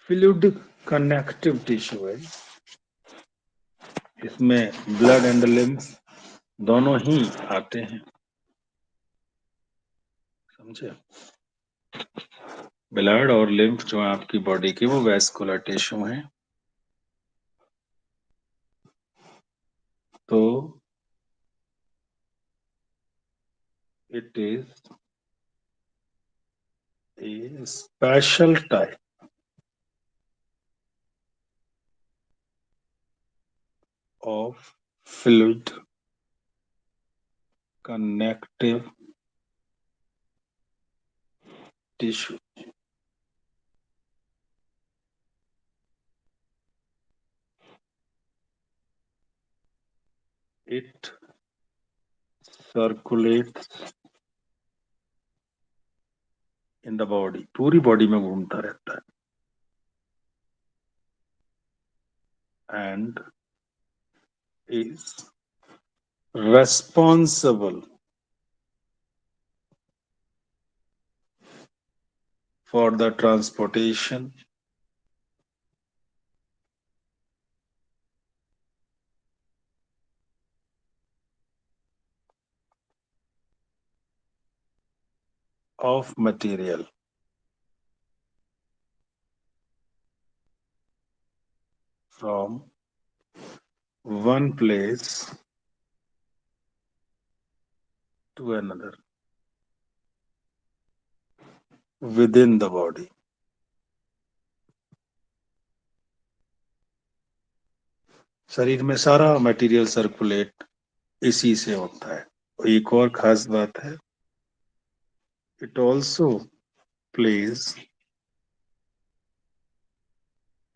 Fluid connective tissue है, इसमें blood and lymph दोनों ही आते हैं, समझे। ब्लड और लिम्फ जो है आपकी बॉडी की, वो वैस्कुलर टिश्यू हैं। तो it is a special type of fluid connective tissue. It circulates in the body, पूरी बॉडी में घूमता रहता है, and is responsible for the transportation of material from one place to another within the body. शरीर में सारा material circulate इसी से होता है। एक और खास बात है, it also plays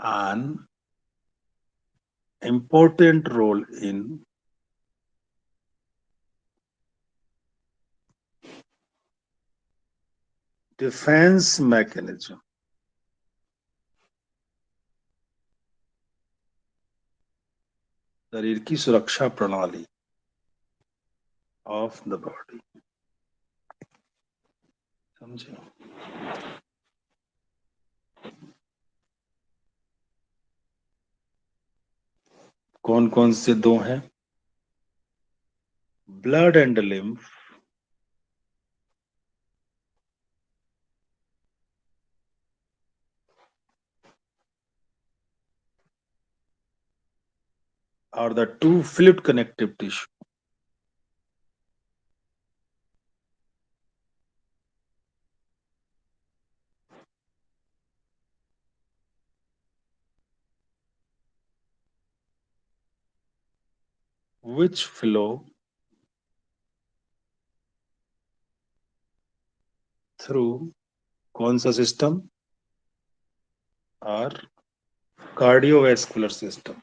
an important role in defense mechanism, शरीर की सुरक्षा प्रणाली ऑफ द बॉडी, समझे। कौन कौन से दो हैं? Blood and lymph are the two fluid connective tissue which flow through कौन सा सिस्टम? और कार्डियोवैस्कुलर सिस्टम,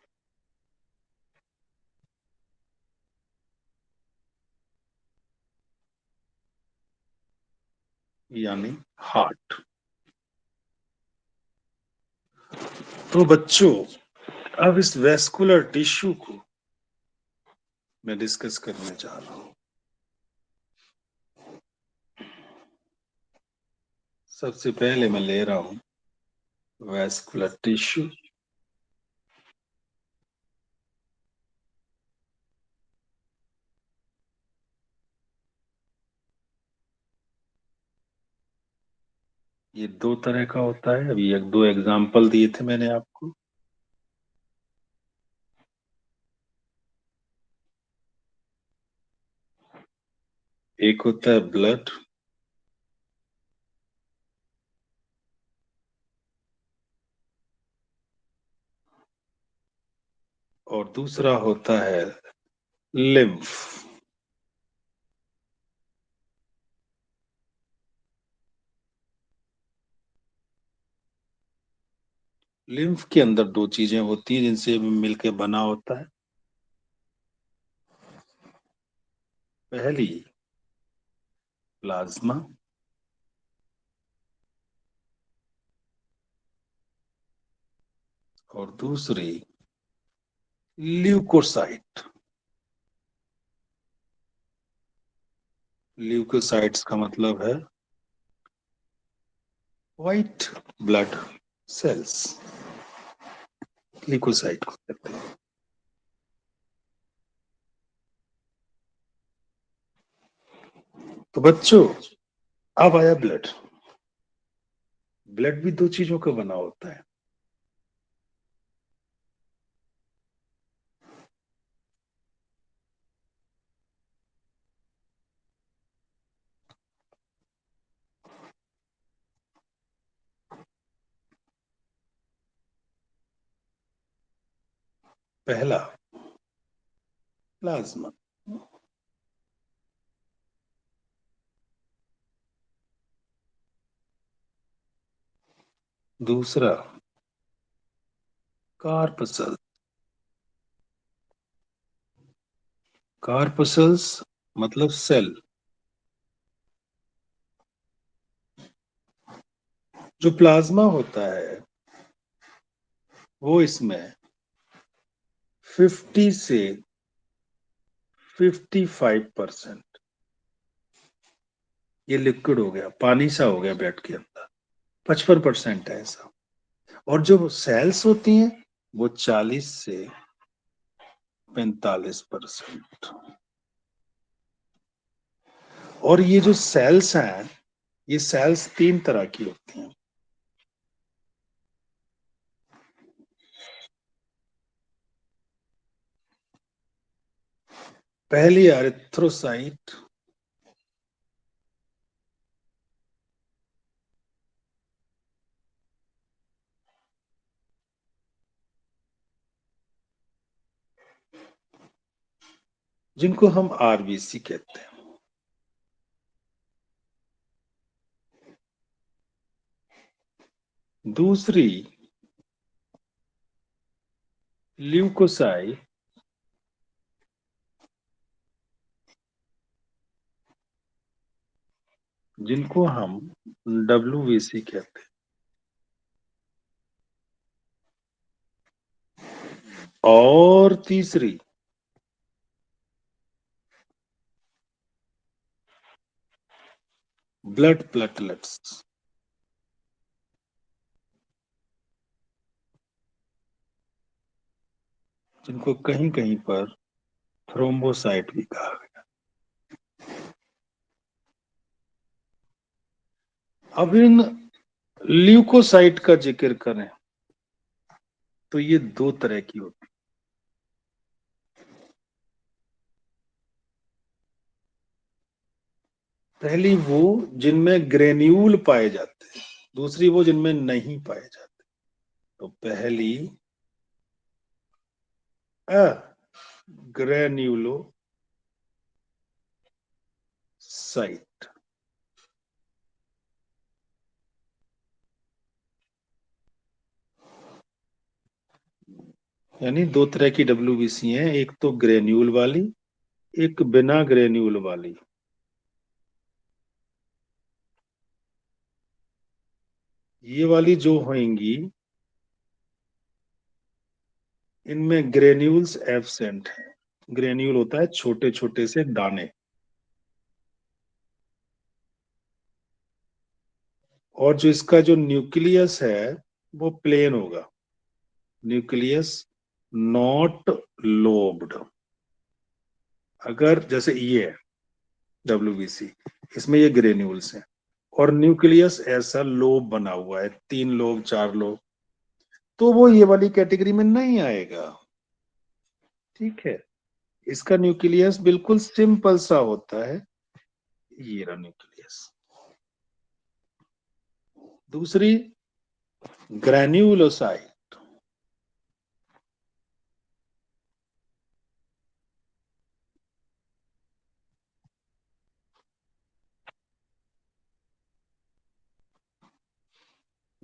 यानी हार्ट। तो बच्चों, अब इस वैस्कुलर टिश्यू को मैं डिस्कस करने जा रहा हूं। सबसे पहले मैं ले रहा हूं वैस्कुलर टिश्यू। ये दो तरह का होता है, अभी एक दो एग्जाम्पल दिए थे मैंने आपको। एक होता है ब्लड और दूसरा होता है लिम्फ। लिम्फ के अंदर दो चीजें होती हैं जिनसे मिलके बना होता है। पहली प्लाज्मा और दूसरी ल्यूकोसाइट। ल्यूकोसाइट्स का मतलब है व्हाइट ब्लड सेल्स, ल्यूकोसाइट को कहते हैं। तो बच्चों, अब आया ब्लड। ब्लड भी दो चीजों का बना होता है। पहला, प्लाज्मा। दूसरा, कार्पसल। कार्पसल्स मतलब सेल। जो प्लाज्मा होता है वो इसमें 50 से 55% ये लिक्विड हो गया, पानी सा हो गया ब्लड के अंदर। 55% है ऐसा। और जो सेल्स होती हैं वो 40 से 45%। और ये जो सेल्स हैं, ये सेल्स तीन तरह की होती हैं। पहली एरिथ्रोसाइट, जिनको हम आरबीसी कहते हैं। दूसरी, ल्यूकोसाइट, जिनको हम डब्ल्यूबीसी कहते हैं। और तीसरी, ब्लड प्लेटलेट्स, जिनको कहीं कहीं पर थ्रोम्बोसाइट भी कहा गया। अब इन ल्यूकोसाइट का जिक्र करें तो ये दो तरह की होती है। पहली वो जिनमें ग्रेन्यूल पाए जाते हैं, दूसरी वो जिनमें नहीं पाए जाते। तो पहली, ग्रेन्यूलोसाइट। यानी दो तरह की डब्ल्यूबीसी हैं, एक तो ग्रेन्यूल वाली, एक बिना ग्रेन्यूल वाली। ये वाली जो होंगी, इनमें ग्रेन्यूल्स एब्सेंट है। ग्रेन्यूल होता है छोटे छोटे से दाने। और जो इसका जो न्यूक्लियस है वो प्लेन होगा। Nucleus not lobed. अगर जैसे ये है डब्ल्यूबीसी, इसमें ये ग्रेन्यूल्स हैं और न्यूक्लियस ऐसा लोब बना हुआ है, 3 लोब 4 लोब, तो वो ये वाली कैटेगरी में नहीं आएगा। ठीक है। इसका न्यूक्लियस बिल्कुल सिंपल सा होता है, ये रहा न्यूक्लियस। दूसरी, ग्रेन्यूलोसाइट।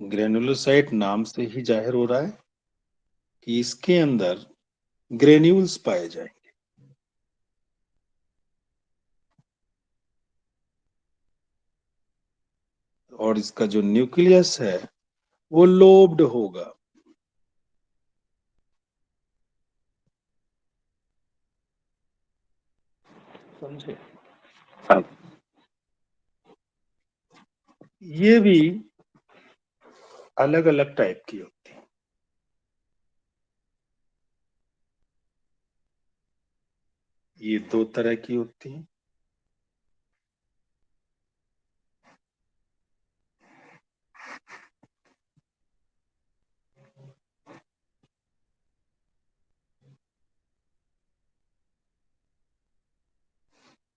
ग्रेन्युलोसाइट नाम से ही जाहिर हो रहा है कि इसके अंदर ग्रेन्यूल्स पाए जाएंगे। और इसका जो न्यूक्लियस है वो लोब्ड होगा। समझे? अब ये भी अलग अलग टाइप की होती है। ये दो तरह की होती है।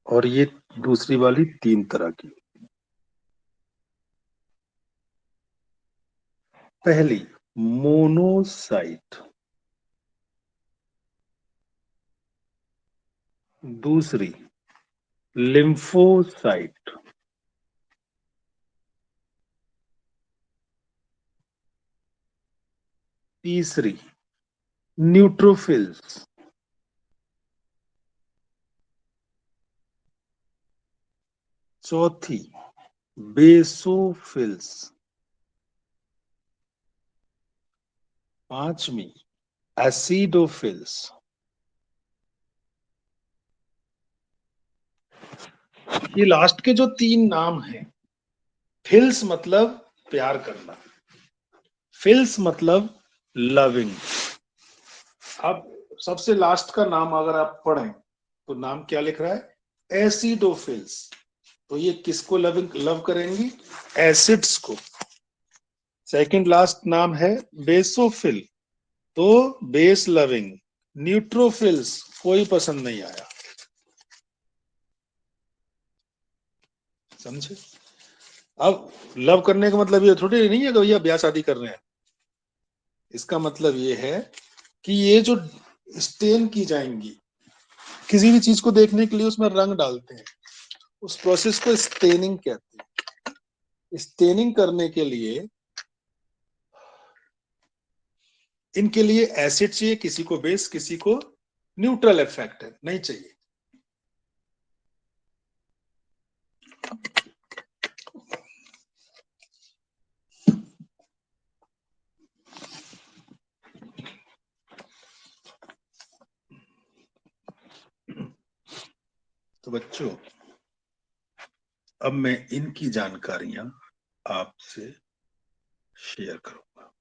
और ये दूसरी वाली तीन तरह की। पहली मोनोसाइट, दूसरी लिम्फोसाइट, तीसरी न्यूट्रोफिल्स, चौथी बेसोफिल्स, पांचवी एसिडोफिल्स। ये लास्ट के जो तीन नाम हैं, फिल्स मतलब प्यार करना, फिल्स मतलब लविंग। अब सबसे लास्ट का नाम अगर आप पढ़ें तो नाम क्या लिख रहा है, एसिडोफिल्स। तो ये किसको लविंग लव करेंगी, एसिड्स को। सेकंड लास्ट नाम है बेसोफिल, तो बेस लविंग। न्यूट्रोफिल्स कोई पसंद नहीं आया, समझे। अब लव करने का मतलब ये थोड़ी नहीं है कि भैया ब्याह शादी कर रहे हैं। इसका मतलब ये है कि ये जो स्टेन की जाएंगी, किसी भी चीज को देखने के लिए उसमें रंग डालते हैं, उस प्रोसेस को स्टेनिंग कहते हैं। स्टेनिंग करने के लिए इनके लिए एसिड चाहिए, किसी को बेस, किसी को न्यूट्रल इफेक्ट है नहीं चाहिए। तो बच्चों, अब मैं इनकी जानकारियां आपसे शेयर करूंगा।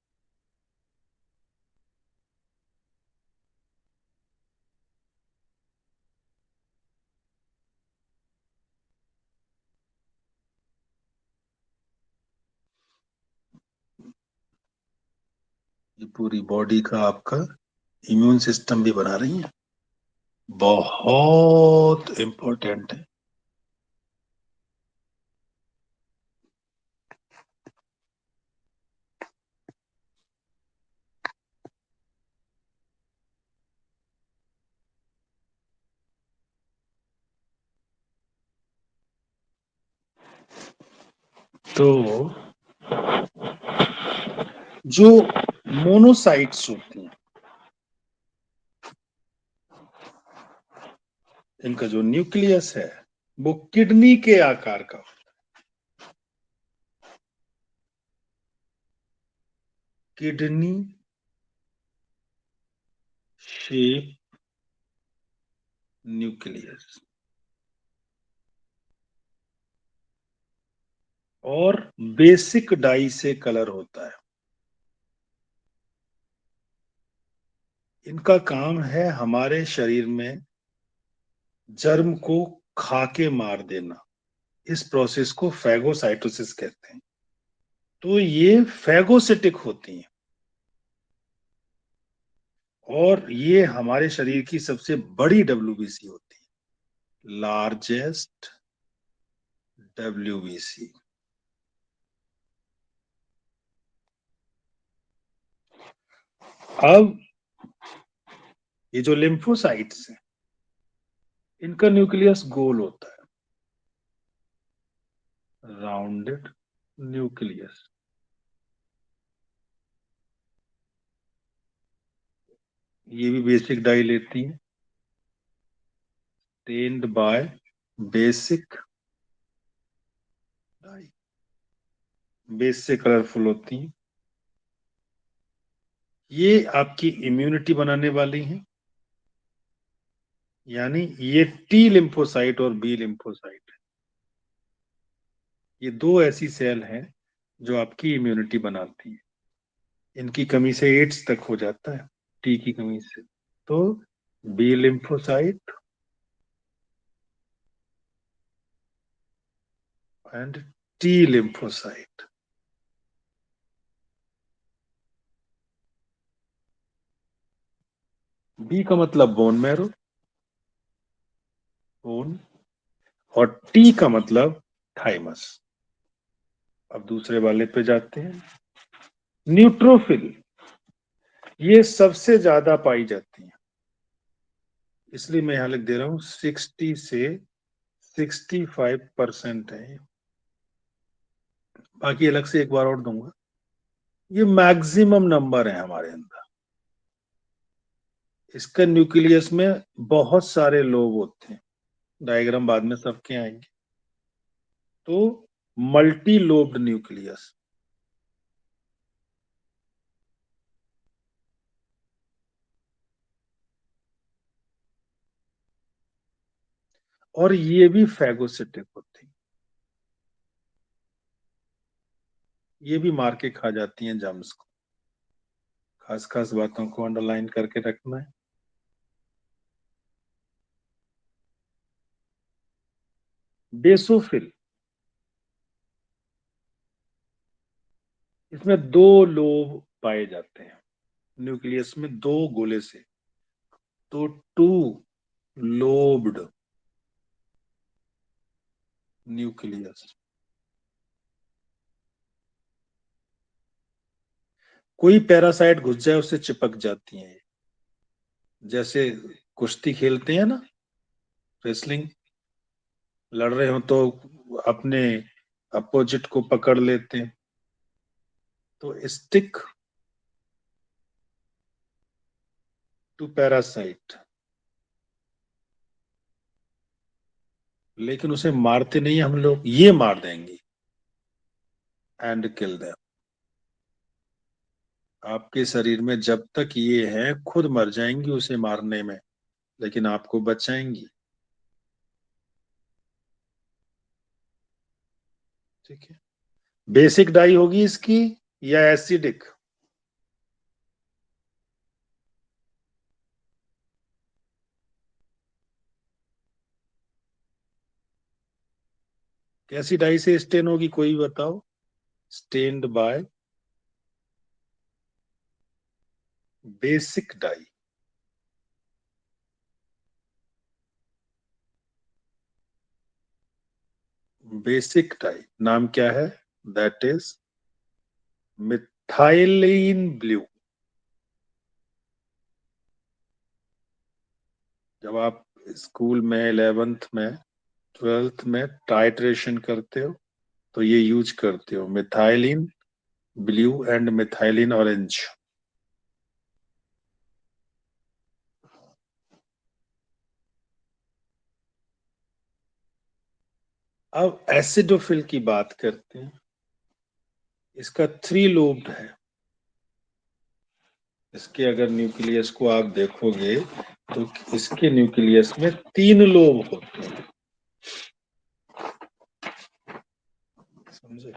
ये पूरी बॉडी का आपका इम्यून सिस्टम भी बना रही है, बहुत इंपॉर्टेंट है। तो जो मोनोसाइट्स होती हैं, इनका जो न्यूक्लियस है वो किडनी के आकार का, किडनी शेप न्यूक्लियस, और बेसिक डाई से कलर होता है। इनका काम है हमारे शरीर में जर्म को खा के मार देना। इस प्रोसेस को फैगोसाइटोसिस कहते हैं। तो ये फैगोसिटिक होती हैं, और ये हमारे शरीर की सबसे बड़ी डब्ल्यूबीसी होती है, लार्जेस्ट डब्ल्यूबीसी। अब ये जो लिम्फोसाइट्स हैं, इनका न्यूक्लियस गोल होता है, राउंडेड न्यूक्लियस। ये भी बेसिक डाई लेती है, टेन्ड बाय बेसिक डाई, बेस से कलरफुल होती हैं। ये आपकी इम्यूनिटी बनाने वाली हैं, यानी ये टी लिम्फोसाइट और बी लिम्फोसाइट, ये दो ऐसी सेल हैं जो आपकी इम्यूनिटी बनाती है। इनकी कमी से एड्स तक हो जाता है, टी की कमी से। तो B lymphocyte and T lymphocyte. B का मतलब बोन मैरो, बोन, और टी का मतलब थाइमस। अब दूसरे वाले पे जाते हैं। न्यूट्रोफिल, ये सबसे ज्यादा पाई जाती है, इसलिए मैं यहां लिख दे रहा हूं 60 से 65% है। बाकी अलग से एक बार और दूंगा। ये मैक्सिमम नंबर है हमारे अंदर। इसका न्यूक्लियस में बहुत सारे लोब होते हैं, डायग्राम बाद में सबके आएंगे। तो मल्टी लोब्ड न्यूक्लियस। और ये भी फैगोसिटिक होती है, ये भी मार के खा जाती हैं जम्स को। खास खास बातों को अंडरलाइन करके रखना है। बेसोफिल, इसमें दो लोब पाए जाते हैं न्यूक्लियस में, दो गोले से। तो टू लोब्ड न्यूक्लियस। कोई पैरासाइट घुस जाए उससे चिपक जाती है। जैसे कुश्ती खेलते हैं ना, रेसलिंग, लड़ रहे हो तो अपने अपोजिट को पकड़ लेते हैं। तो स्टिक टू पैरासाइट, लेकिन उसे मारते नहीं हम लोग, ये मार देंगे एंड किल देम। आपके शरीर में जब तक ये है खुद मर जाएंगी उसे मारने में, लेकिन आपको बचाएंगी। ठीक है। बेसिक डाई होगी इसकी या एसिडिक? कैसी डाई से स्टेन होगी कोई बताओ? Stained by basic dye. Basic dye नाम क्या है? That is methylene blue. जब आप स्कूल में 11th में 12th में टाइट्रेशन करते हो तो ये यूज करते हो, methylene blue and methylene orange. अब एसिडोफिल की बात करते हैं। इसका थ्री लोब्ड है। इसके अगर न्यूक्लियस को आप देखोगे तो इसके न्यूक्लियस में तीन लोब होते हैं। समझे?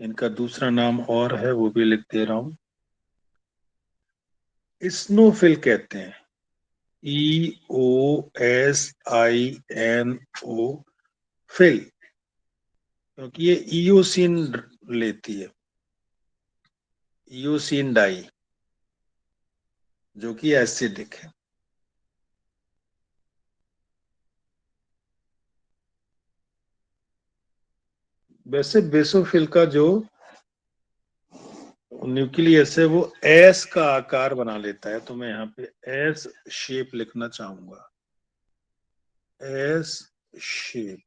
इनका दूसरा नाम और है, वो भी लिख दे रहा हूं। स्नोफिल कहते हैं, EOSINO फिल, क्योंकि ये इयोसिन लेती है, इयोसिन डाई, जो कि एसिडिक है। वैसे बेसोफिल का जो न्यूक्लियस है वो एस का आकार बना लेता है, तो मैं यहाँ पे एस शेप लिखना चाहूंगा। S shape.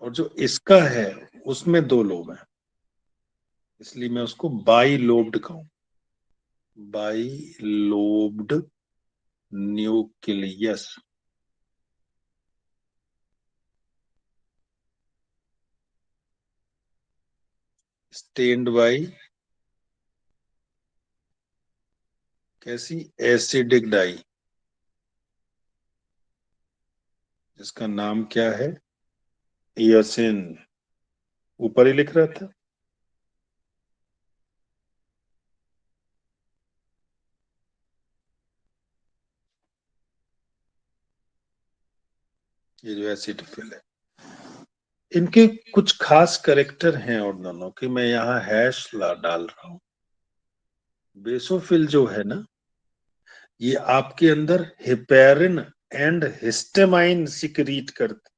और जो इसका है उसमें दो लोब हैं, इसलिए मैं उसको बाई लोब्ड कहूं। Bilobed nucleus. Stained by कैसी? एसिडिक डाई, जिसका नाम क्या है? इयोसिन। ऊपर ही लिख रहा था। ये जो एसिडोफिल है, इनके कुछ खास करेक्टर हैं और दोनों की, मैं यहाँ हैश ला डाल रहा हूँ। बेसोफिल जो है ना, ये आपके अंदर हेपेरिन एंड हिस्टामाइन सिक्रीट करते,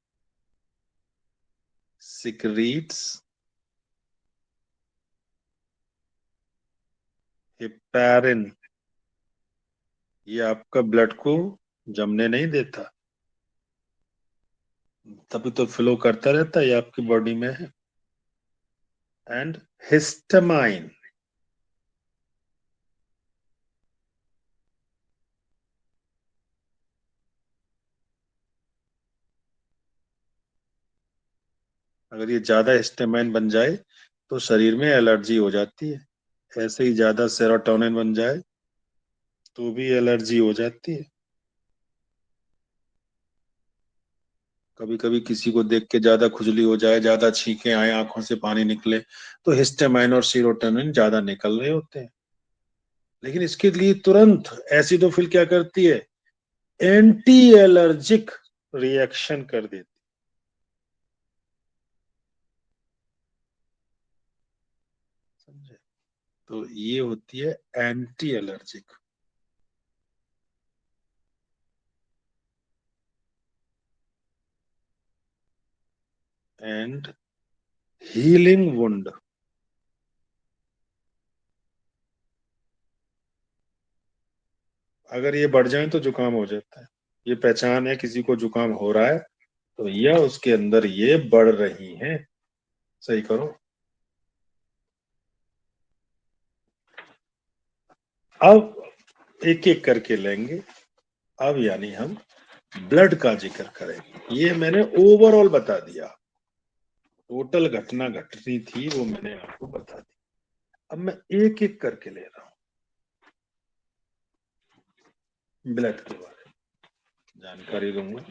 सिक्रीट्स हेपेरिन। ये आपका ब्लड को जमने नहीं देता, तभी तो फ्लो करता रहता है, ये आपकी बॉडी में है। एंड हिस्टामाइन, अगर ये ज्यादा हिस्टामाइन बन जाए तो शरीर में एलर्जी हो जाती है। ऐसे ही ज्यादा सेरोटोनिन बन जाए तो भी एलर्जी हो जाती है। कभी कभी किसी को देख के ज्यादा खुजली हो जाए, ज्यादा छींके आए, आंखों से पानी निकले, तो हिस्टामाइन और सीरोटोनिन ज्यादा निकल रहे होते हैं। लेकिन इसके लिए तुरंत एसिडोफिल क्या करती है? एंटी एलर्जिक रिएक्शन कर देती। समझे? तो ये होती है anti allergic. And healing wound. अगर ये बढ़ जाए तो जुकाम हो जाता है। ये पहचान है किसी को जुकाम हो रहा है, तो यह उसके अंदर ये बढ़ रही है। सही करो। अब एक एक करके लेंगे। अब यानी हम ब्लड का जिक्र करेंगे। ये मैंने ओवरऑल बता दिया, टोटल घटना घटनी थी वो मैंने आपको बता दी। अब मैं एक एक करके ले रहा हूँ, ब्लड के बारे में जानकारी दूंगा।